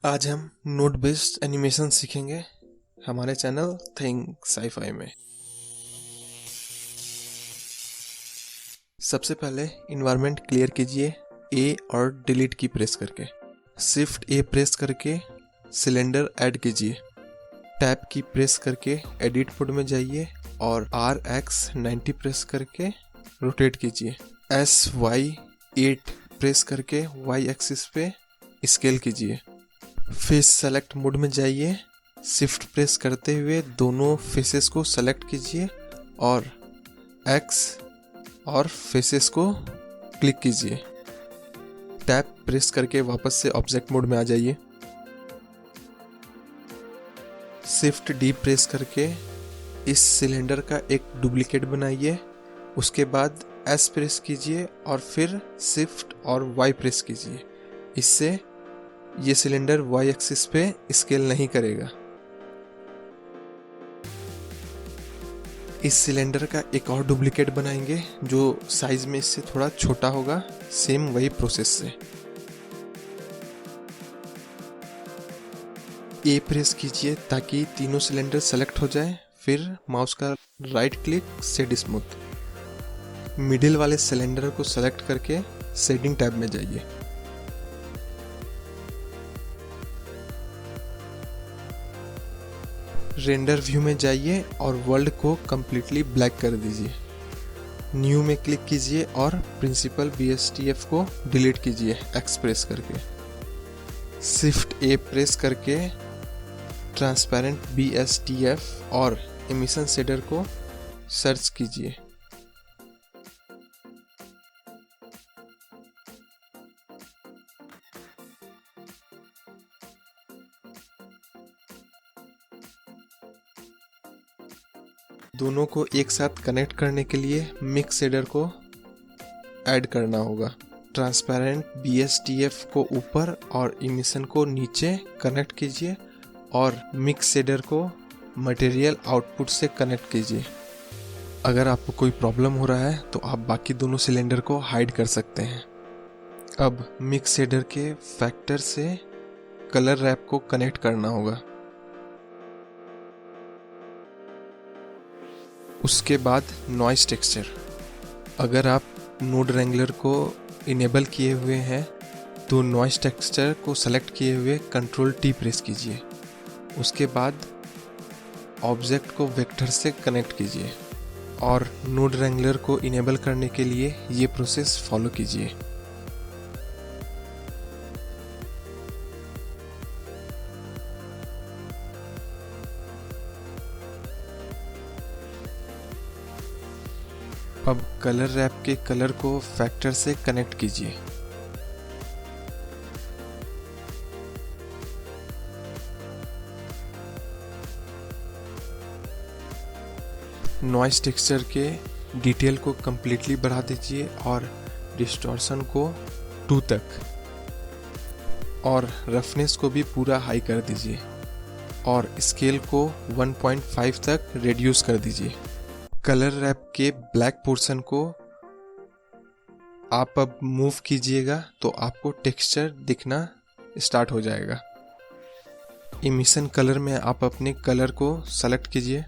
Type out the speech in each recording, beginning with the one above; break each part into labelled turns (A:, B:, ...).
A: आज हम note based animation सीखेंगे हमारे चैनल थिंक साईफाई में। सबसे पहले इन्वायरमेंट क्लियर कीजिए ए और डिलीट की प्रेस करके। शिफ्ट ए प्रेस करके सिलेंडर ऐड कीजिए। टैब की प्रेस करके एडिट मोड में जाइए और RX90 प्रेस करके रोटेट कीजिए। SY8 प्रेस करके Y एक्सिस पे स्केल कीजिए। फेस सेलेक्ट मोड में जाइए, शिफ्ट प्रेस करते हुए दोनों फेसेस को सेलेक्ट कीजिए और X और फेसेस को क्लिक कीजिए। टैब प्रेस करके वापस से ऑब्जेक्ट मोड में आ जाइए। शिफ्ट डी प्रेस करके इस सिलेंडर का एक डुप्लीकेट बनाइए। उसके बाद S प्रेस कीजिए और फिर शिफ्ट और Y प्रेस कीजिए। इससे ये सिलेंडर Y एक्सिस पे स्केल नहीं करेगा। इस सिलेंडर का एक और डुप्लीकेट बनाएंगे जो साइज में इससे थोड़ा छोटा होगा, सेम वही प्रोसेस से। ए प्रेस कीजिए ताकि तीनों सिलेंडर सेलेक्ट हो जाए, फिर माउस का right click set smooth. Middle वाले सिलेंडर को सेलेक्ट करके सेटिंग टैब में जाइए। रेंडर व्यू में जाइए और वर्ल्ड को कम्प्लीटली ब्लैक कर दीजिए। न्यू में क्लिक कीजिए और प्रिंसिपल BSTF को डिलीट कीजिए X प्रेस करके। शिफ्ट ए प्रेस करके ट्रांसपेरेंट BSTF और एमिशन शेडर को सर्च कीजिए। दोनों को एक साथ कनेक्ट करने के लिए मिक्स शेडर को ऐड करना होगा। ट्रांसपेरेंट BSTF को ऊपर और इमिशन को नीचे कनेक्ट कीजिए और मिक्स शेडर को मटेरियल आउटपुट से कनेक्ट कीजिए। अगर आपको कोई प्रॉब्लम हो रहा है तो आप बाकी दोनों सिलेंडर को हाइड कर सकते हैं। अब मिक्स शेडर के फैक्टर से कलर रैप को कनेक्ट करना होगा। उसके बाद नॉइस टेक्सचर। अगर आप नोड रेंगुलर को इनेबल किए हुए हैं तो नॉइस टेक्सचर को सेलेक्ट किए हुए कंट्रोल T प्रेस कीजिए। उसके बाद ऑब्जेक्ट को वेक्टर से कनेक्ट कीजिए और नोड रेंगुलर को इनेबल करने के लिए ये प्रोसेस फॉलो कीजिए। अब कलर रैप के कलर को फैक्टर से कनेक्ट कीजिए। नॉइस टेक्सचर के डिटेल को कम्प्लीटली बढ़ा दीजिए और डिस्टॉर्शन को 2 तक और रफनेस को भी पूरा हाई कर दीजिए और स्केल को 1.5 तक रिड्यूस कर दीजिए। कलर रैप के ब्लैक पोर्शन को आप अब मूव कीजिएगा तो आपको टेक्सचर दिखना स्टार्ट हो जाएगा। इमिशन कलर में आप अपने कलर को सेलेक्ट कीजिए।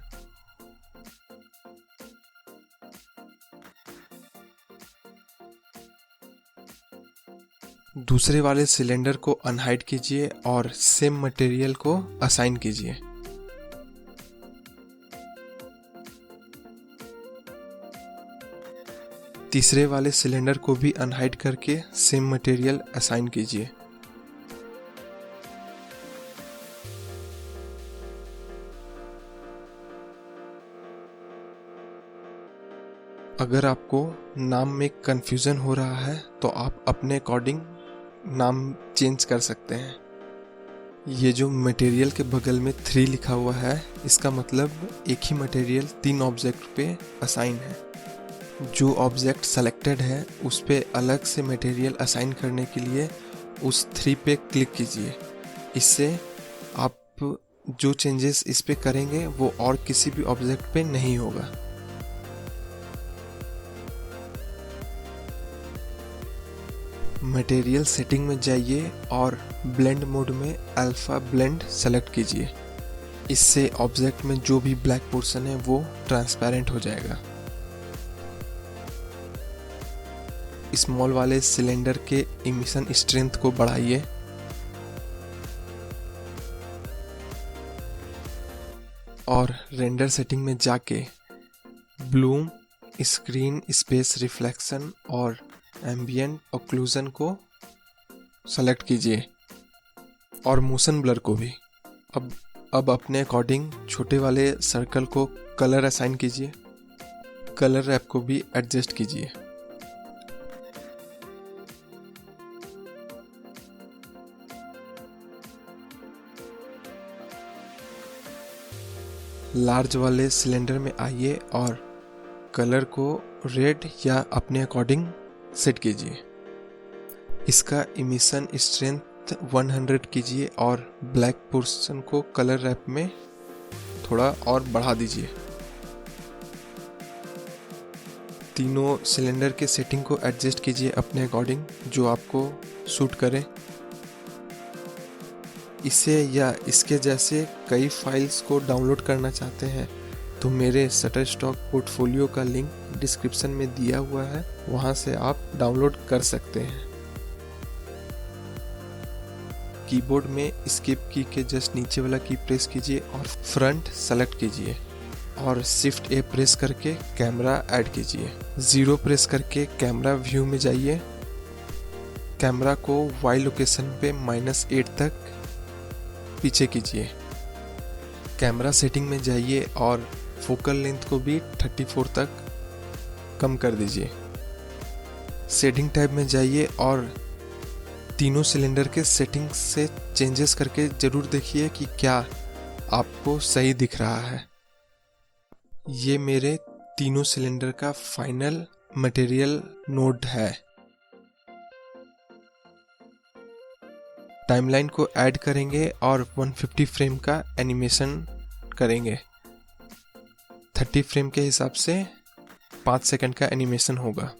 A: दूसरे वाले सिलेंडर को अनहाइड कीजिए और सेम मटेरियल को असाइन कीजिए। तीसरे वाले सिलेंडर को भी अनहाइड करके सेम मटेरियल असाइन कीजिए। अगर आपको नाम में कंफ्यूजन हो रहा है तो आप अपने अकॉर्डिंग नाम चेंज कर सकते हैं। ये जो मटेरियल के बगल में 3 लिखा हुआ है, इसका मतलब एक ही मटेरियल 3 ऑब्जेक्ट पे असाइन है। जो ऑब्जेक्ट सेलेक्टेड है उस पे अलग से मटेरियल असाइन करने के लिए उस 3 पे क्लिक कीजिए। इससे आप जो चेंजेस इस पे करेंगे वो और किसी भी ऑब्जेक्ट पे नहीं होगा। मटेरियल सेटिंग में जाइए और ब्लेंड मोड में अल्फा ब्लेंड सेलेक्ट कीजिए। इससे ऑब्जेक्ट में जो भी ब्लैक पोर्शन है वो ट्रांसपेरेंट हो जाएगा। स्मॉल वाले सिलेंडर के इमिशन स्ट्रेंथ को बढ़ाइए। और रेंडर सेटिंग में जाके ब्लूम, स्क्रीन स्पेस रिफ्लेक्शन और एम्बिएंट ऑक्लूजन को सेलेक्ट कीजिए और मोशन ब्लर को भी। अब अपने अकॉर्डिंग छोटे वाले सर्कल को कलर असाइन कीजिए। कलर रैप को भी एडजस्ट कीजिए। लार्ज वाले सिलेंडर में आइए और कलर को रेड या अपने अकॉर्डिंग सेट कीजिए। इसका इमिशन स्ट्रेंथ 100 कीजिए और ब्लैक पोर्शन को कलर रैप में थोड़ा और बढ़ा दीजिए। तीनों सिलेंडर के सेटिंग को एडजस्ट कीजिए अपने अकॉर्डिंग, जो आपको सूट करे। इसे या इसके जैसे कई फाइल्स को डाउनलोड करना चाहते हैं तो मेरे शटरस्टॉक पोर्टफोलियो का लिंक डिस्क्रिप्शन में दिया हुआ है, वहां से आप डाउनलोड कर सकते हैं। कीबोर्ड में एस्केप की के जस्ट नीचे वाला की प्रेस कीजिए और फ्रंट सेलेक्ट कीजिए और शिफ्ट ए प्रेस करके कैमरा ऐड कीजिए। 0 प्रेस करके कैमरा व्यू में जाइए। कैमरा को वाई लोकेशन पे -8 तक पीछे कीजिए। कैमरा सेटिंग में जाइए और फोकल लेंथ को भी 34 तक कम कर दीजिए। सेटिंग टैब में जाइए और तीनों सिलेंडर के सेटिंग से चेंजेस करके जरूर देखिए कि क्या आपको सही दिख रहा है। ये मेरे तीनों सिलेंडर का फाइनल मटेरियल नोड है। टाइमलाइन को ऐड करेंगे और 150 फ्रेम का एनिमेशन करेंगे। 30 फ्रेम के हिसाब से 5 सेकंड का एनिमेशन होगा।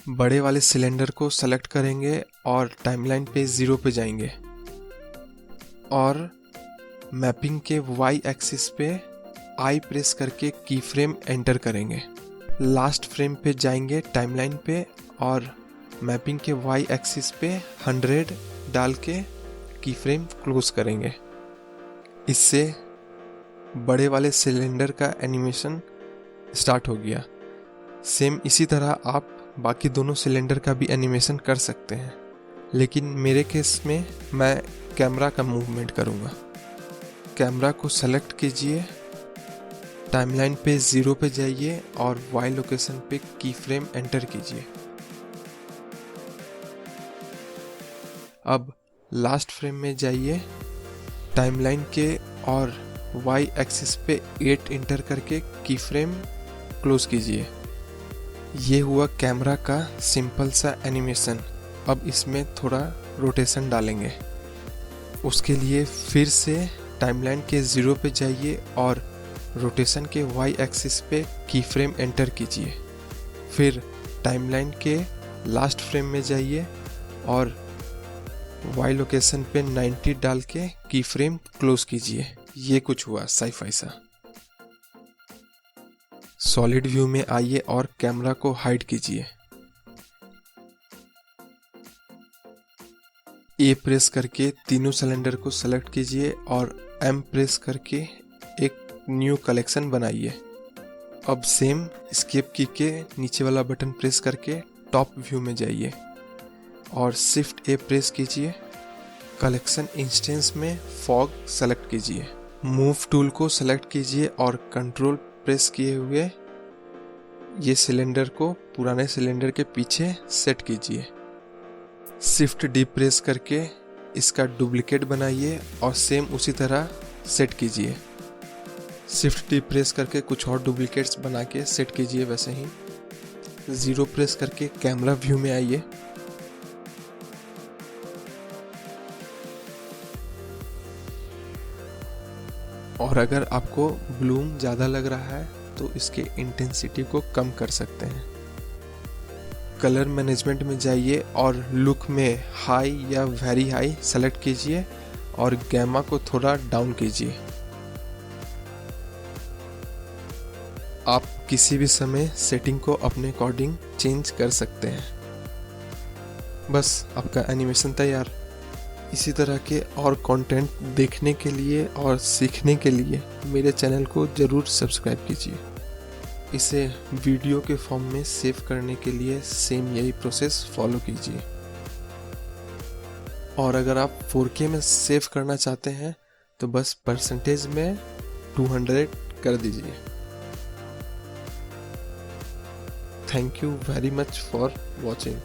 A: बड़े वाले सिलेंडर को सेलेक्ट करेंगे और टाइमलाइन पे 0 पे जाएंगे और मैपिंग के वाई एक्सिस पे आई प्रेस करके की फ्रेम एंटर करेंगे। लास्ट फ्रेम पे जाएंगे टाइमलाइन पे और मैपिंग के वाई एक्सिस पे 100 डाल के की फ्रेम क्लोज करेंगे। इससे बड़े वाले सिलेंडर का एनिमेशन स्टार्ट हो गया। सेम इसी तरह आप बाकी दोनों सिलेंडर का भी एनिमेशन कर सकते हैं, लेकिन मेरे केस में मैं कैमरा का मूवमेंट करूँगा। कैमरा को सेलेक्ट कीजिए, टाइमलाइन पे 0 पे जाइए और वाई लोकेशन पे की फ्रेम एंटर कीजिए। अब लास्ट फ्रेम में जाइए, टाइमलाइन के और वाई एक्सिस पे 8 इंटर करके की फ्रेम क्लोज कीजिए। ये हुआ कैमरा का सिंपल सा एनिमेशन। अब इसमें थोड़ा रोटेशन डालेंगे। उसके लिए फिर से टाइमलाइन के 0 पे जाइए और रोटेशन के वाई एक्सिस पे की फ्रेम एंटर कीजिए। फिर टाइमलाइन के लास्ट फ्रेम में जाइए और वाई लोकेशन पे 90 डाल के की फ्रेम क्लोज कीजिए। ये कुछ हुआ साई-फाई सा। सॉलिड व्यू में आइए और कैमरा को हाइड कीजिए। ए प्रेस करके तीनों सिलेंडर को सेलेक्ट कीजिए और एम प्रेस करके एक न्यू कलेक्शन बनाइए। अब सेम एस्केप की के नीचे वाला बटन प्रेस करके टॉप व्यू में जाइए और शिफ्ट ए प्रेस कीजिए। कलेक्शन इंस्टेंस में फॉग सेलेक्ट कीजिए। मूव टूल को सेलेक्ट कीजिए और कंट्रोल प्रेस किए हुए ये सिलेंडर को पुराने सिलेंडर के पीछे सेट कीजिए। शिफ्ट डी प्रेस करके इसका डुप्लीकेट बनाइए और सेम उसी तरह सेट कीजिए। शिफ्ट डी प्रेस करके कुछ और डुप्लीकेट्स बना के सेट कीजिए वैसे ही। 0 प्रेस करके कैमरा व्यू में आइए। और अगर आपको ब्लूम ज़्यादा लग रहा है तो इसके इंटेंसिटी को कम कर सकते हैं। कलर मैनेजमेंट में जाइए और लुक में हाई या वेरी हाई सेलेक्ट कीजिए और गैमा को थोड़ा डाउन कीजिए। आप किसी भी समय सेटिंग को अपने अकॉर्डिंग चेंज कर सकते हैं। बस आपका एनिमेशन तैयार। इसी तरह के और कंटेंट देखने के लिए और सीखने के लिए मेरे चैनल को ज़रूर सब्सक्राइब कीजिए। इसे वीडियो के फॉर्म में सेव करने के लिए सेम यही प्रोसेस फॉलो कीजिए। और अगर आप 4K में सेव करना चाहते हैं तो बस परसेंटेज में 200 कर दीजिए। Thank you very much for watching.